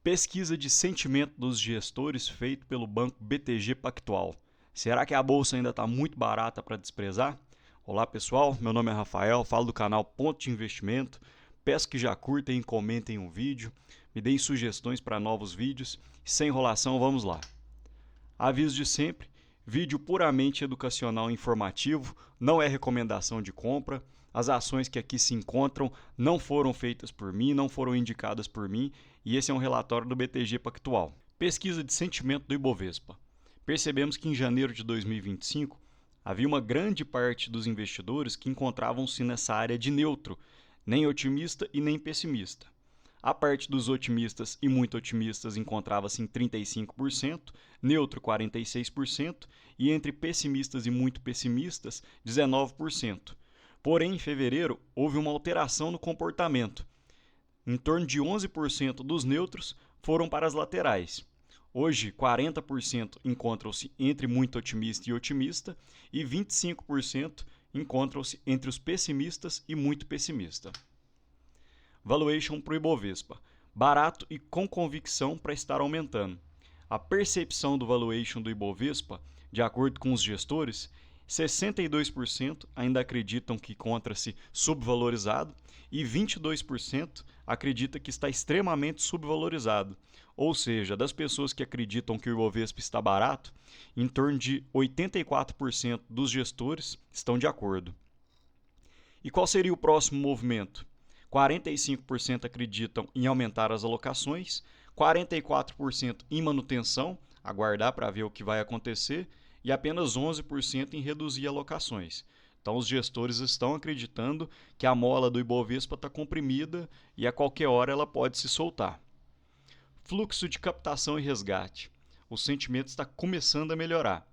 Pesquisa de sentimento dos gestores feito pelo banco BTG Pactual. Será que a bolsa ainda está muito barata para desprezar? Olá pessoal, meu nome é Rafael, falo do canal Ponto de Investimento. Peço que já curtem e comentem o vídeo, me deem sugestões para novos vídeos. Sem enrolação, vamos lá. Aviso de sempre, vídeo puramente educacional e informativo, não é recomendação de compra. As ações que aqui se encontram não foram feitas por mim, não foram indicadas por mim, e esse é um relatório do BTG Pactual. Pesquisa de sentimento do Ibovespa. Percebemos que em janeiro de 2025 havia uma grande parte dos investidores que encontravam-se nessa área de neutro, nem otimista e nem pessimista. A parte dos otimistas e muito otimistas encontrava-se em 35%, neutro 46% e entre pessimistas e muito pessimistas 19%. Porém, em fevereiro, houve uma alteração no comportamento. Em torno de 11% dos neutros foram para as laterais. Hoje, 40% encontram-se entre muito otimista e otimista e 25% encontram-se entre os pessimistas e muito pessimista. Valuation para o Ibovespa. Barato e com convicção para estar aumentando. A percepção do valuation do Ibovespa, de acordo com os gestores, 62% ainda acreditam que encontra-se subvalorizado e 22% acredita que está extremamente subvalorizado. Ou seja, das pessoas que acreditam que o Ibovespa está barato, em torno de 84% dos gestores estão de acordo. E qual seria o próximo movimento? 45% acreditam em aumentar as alocações, 44% em manutenção, aguardar para ver o que vai acontecer, e apenas 11% em reduzir alocações. Então, os gestores estão acreditando que a mola do Ibovespa está comprimida e a qualquer hora ela pode se soltar. Fluxo de captação e resgate. O sentimento está começando a melhorar.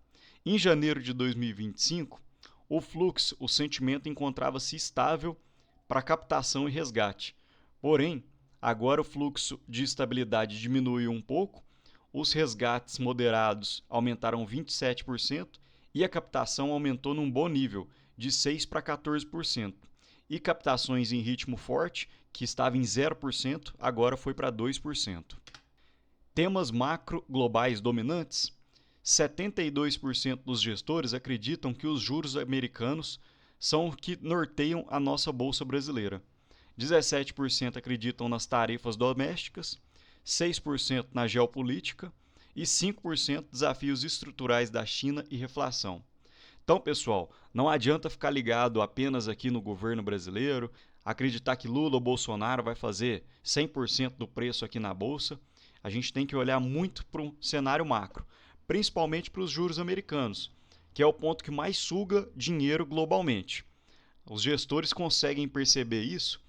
Em janeiro de 2025, o fluxo, o sentimento encontrava-se estável para captação e resgate. Porém, agora o fluxo de estabilidade diminuiu um pouco, os resgates moderados aumentaram 27% e a captação aumentou num bom nível, de 6% para 14%. E captações em ritmo forte, que estava em 0%, agora foi para 2%. Temas macro globais dominantes. 72% dos gestores acreditam que os juros americanos são o que norteiam a nossa bolsa brasileira. 17% acreditam nas tarifas domésticas, 6% na geopolítica e 5% desafios estruturais da China e reflação. Então, pessoal, não adianta ficar ligado apenas aqui no governo brasileiro, acreditar que Lula ou Bolsonaro vai fazer 100% do preço aqui na bolsa. A gente tem que olhar muito para o cenário macro, principalmente para os juros americanos, que é o ponto que mais suga dinheiro globalmente. Os gestores conseguem perceber isso,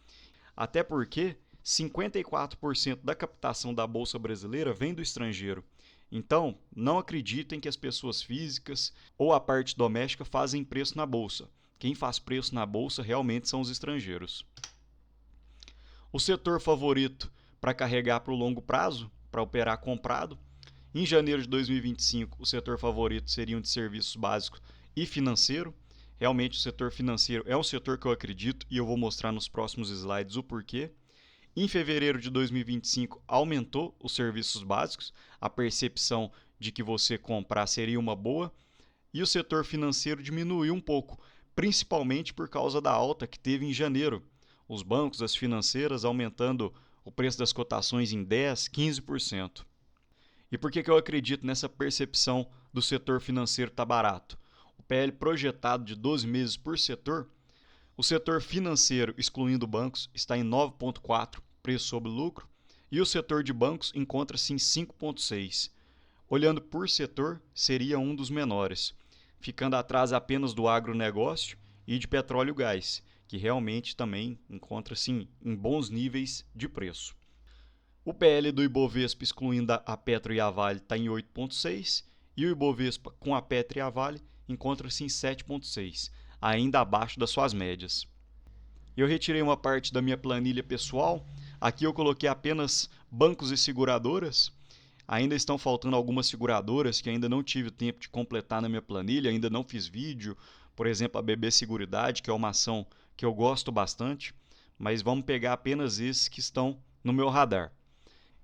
até porque 54% da captação da bolsa brasileira vem do estrangeiro. Então, não acreditem que as pessoas físicas ou a parte doméstica fazem preço na bolsa. Quem faz preço na bolsa realmente são os estrangeiros. O setor favorito para carregar para o longo prazo, para operar comprado. Em janeiro de 2025, o setor favorito seria o de serviços básicos e financeiro. Realmente, o setor financeiro é um setor que eu acredito e eu vou mostrar nos próximos slides o porquê. Em fevereiro de 2025, aumentou os serviços básicos, a percepção de que você comprar seria uma boa, e o setor financeiro diminuiu um pouco, principalmente por causa da alta que teve em janeiro. Os bancos, as financeiras aumentando o preço das cotações em 10%, 15%. E por que eu acredito nessa percepção do setor financeiro estar barato? O PL projetado de 12 meses por setor, o setor financeiro, excluindo bancos, está em 9,4 preço sobre lucro e o setor de bancos encontra-se em 5,6. Olhando por setor, seria um dos menores, ficando atrás apenas do agronegócio e de petróleo e gás, que realmente também encontra-se em bons níveis de preço. O PL do Ibovespa, excluindo a Petro e a Vale, está em 8,6 e o Ibovespa com a Petro e a Vale encontra-se em 7,6, ainda abaixo das suas médias. Eu retirei uma parte da minha planilha pessoal, aqui eu coloquei apenas bancos e seguradoras. Ainda estão faltando algumas seguradoras que ainda não tive tempo de completar na minha planilha, ainda não fiz vídeo, por exemplo a BB Seguridade, que é uma ação que eu gosto bastante, mas vamos pegar apenas esses que estão no meu radar.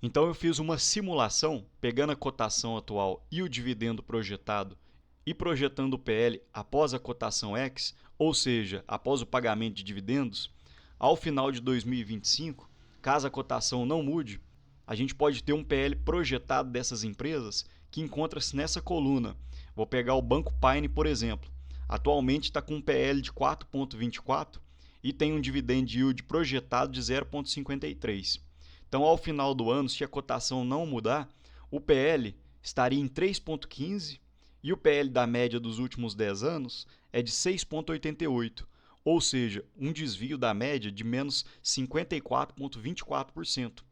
Então eu fiz uma simulação pegando a cotação atual e o dividendo projetado e projetando o PL após a cotação X, ou seja, após o pagamento de dividendos. Ao final de 2025, caso a cotação não mude, a gente pode ter um PL projetado dessas empresas que encontra-se nessa coluna. Vou pegar o Banco Paine, por exemplo. Atualmente está com um PL de 4,24 e tem um dividend yield projetado de 0,53. Então, ao final do ano, se a cotação não mudar, o PL estaria em 3,15 e o PL da média dos últimos 10 anos é de 6,88, ou seja, um desvio da média de menos 54,24%.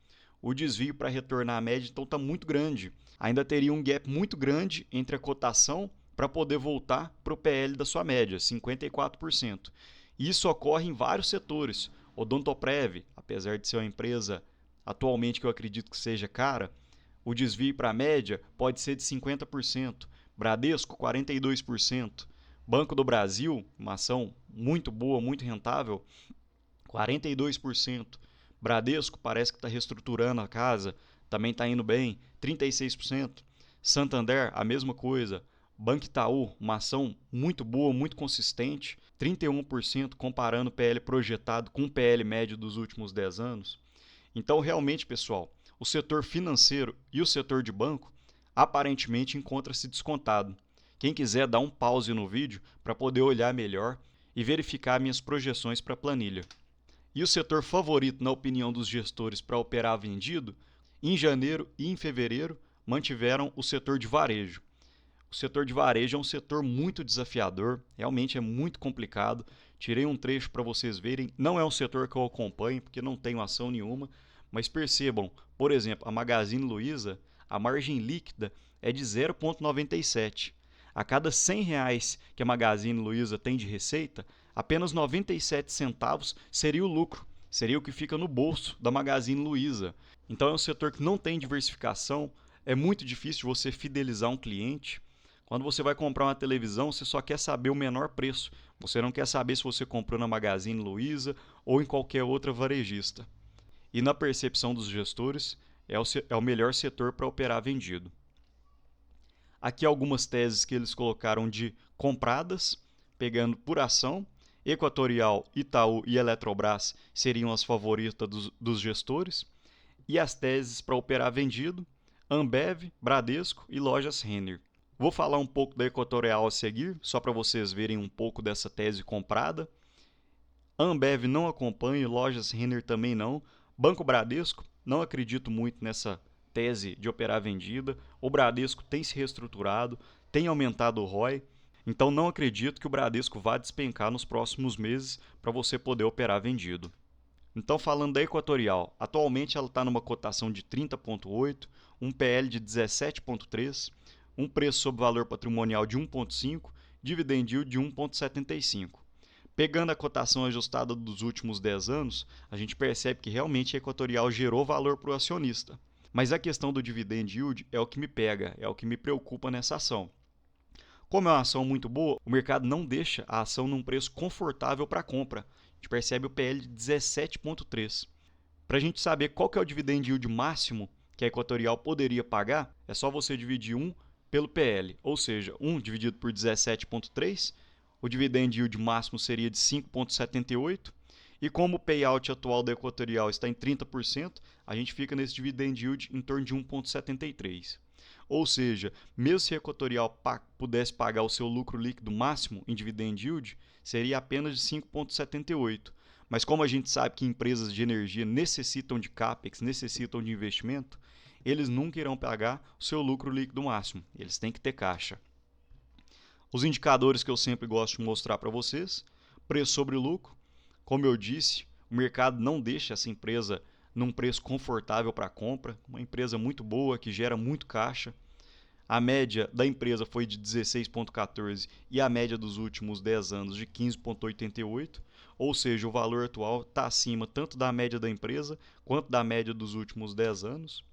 O desvio para retornar à média então está muito grande. Ainda teria um gap muito grande entre a cotação para poder voltar para o PL da sua média, 54%. Isso ocorre em vários setores. Odontoprev, apesar de ser uma empresa atualmente que eu acredito que seja cara, o desvio para a média pode ser de 50%. Bradesco, 42%. Banco do Brasil, uma ação muito boa, muito rentável, 42%. Bradesco parece que está reestruturando a casa, também está indo bem, 36%. Santander, a mesma coisa. Banco Itaú, uma ação muito boa, muito consistente, 31% comparando o PL projetado com o PL médio dos últimos 10 anos. Então, realmente, pessoal, o setor financeiro e o setor de banco aparentemente encontra-se descontado. Quem quiser dar um pause no vídeo para poder olhar melhor e verificar minhas projeções para a planilha. E o setor favorito, na opinião dos gestores, para operar vendido, em janeiro e em fevereiro, mantiveram o setor de varejo. O setor de varejo é um setor muito desafiador, realmente é muito complicado. Tirei um trecho para vocês verem. Não é um setor que eu acompanho, porque não tenho ação nenhuma, mas percebam, por exemplo, a Magazine Luiza, a margem líquida é de 0,97. A cada R$ 100 que a Magazine Luiza tem de receita, apenas 97 centavos seria o lucro, seria o que fica no bolso da Magazine Luiza. Então é um setor que não tem diversificação, é muito difícil você fidelizar um cliente. Quando você vai comprar uma televisão, você só quer saber o menor preço. Você não quer saber se você comprou na Magazine Luiza ou em qualquer outra varejista. E na percepção dos gestores, é o melhor setor para operar vendido. Aqui algumas teses que eles colocaram de compradas, pegando por ação. Equatorial, Itaú e Eletrobras seriam as favoritas dos gestores. E as teses para operar vendido, Ambev, Bradesco e Lojas Renner. Vou falar um pouco da Equatorial a seguir, só para vocês verem um pouco dessa tese comprada. Ambev não acompanho, Lojas Renner também não. Banco Bradesco, não acredito muito nessa tese de operar vendida. O Bradesco tem se reestruturado, tem aumentado o ROI, então não acredito que o Bradesco vá despencar nos próximos meses para você poder operar vendido. Então, falando da Equatorial, atualmente ela está numa cotação de 30,8, um PL de 17,3, um preço sobre valor patrimonial de 1,5, dividend yield de 1,75. Pegando a cotação ajustada dos últimos 10 anos, a gente percebe que realmente a Equatorial gerou valor para o acionista. Mas a questão do dividend yield é o que me pega, é o que me preocupa nessa ação. Como é uma ação muito boa, o mercado não deixa a ação num preço confortável para compra. A gente percebe o PL de 17,3. Para a gente saber qual que é o dividend yield máximo que a Equatorial poderia pagar, é só você dividir 1 pelo PL, ou seja, 1 dividido por 17,3, o dividend yield máximo seria de 5,78, e como o payout atual da Equatorial está em 30%, a gente fica nesse dividend yield em torno de 1,73. Ou seja, mesmo se a Equatorial pudesse pagar o seu lucro líquido máximo em dividend yield, seria apenas de 5,78. Mas como a gente sabe que empresas de energia necessitam de CAPEX, necessitam de investimento, eles nunca irão pagar o seu lucro líquido máximo. Eles têm que ter caixa. Os indicadores que eu sempre gosto de mostrar para vocês, preço sobre lucro. Como eu disse, o mercado não deixa essa empresa num preço confortável para compra, uma empresa muito boa, que gera muito caixa. A média da empresa foi de 16,14 e a média dos últimos 10 anos de 15,88, ou seja, o valor atual está acima tanto da média da empresa quanto da média dos últimos 10 anos.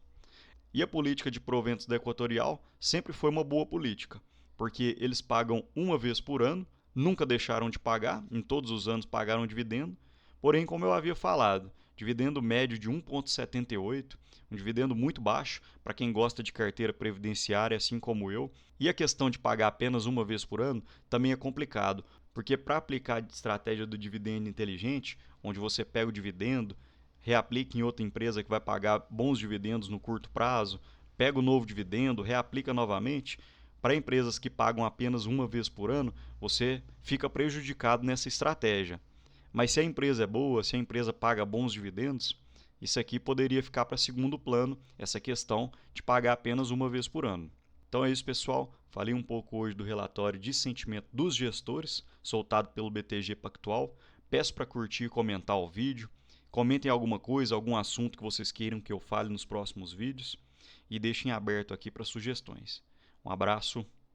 E a política de proventos da Equatorial sempre foi uma boa política, porque eles pagam uma vez por ano, nunca deixaram de pagar, em todos os anos pagaram dividendo, porém, como eu havia falado, Dividendo médio de 1,78, um dividendo muito baixo para quem gosta de carteira previdenciária, assim como eu. E a questão de pagar apenas uma vez por ano também é complicado, porque para aplicar a estratégia do dividendo inteligente, onde você pega o dividendo, reaplica em outra empresa que vai pagar bons dividendos no curto prazo, pega o novo dividendo, reaplica novamente, para empresas que pagam apenas uma vez por ano, você fica prejudicado nessa estratégia. Mas se a empresa é boa, se a empresa paga bons dividendos, isso aqui poderia ficar para segundo plano, essa questão de pagar apenas uma vez por ano. Então é isso, pessoal. Falei um pouco hoje do relatório de sentimento dos gestores, soltado pelo BTG Pactual. Peço para curtir e comentar o vídeo. Comentem alguma coisa, algum assunto que vocês queiram que eu fale nos próximos vídeos. E deixem aberto aqui para sugestões. Um abraço.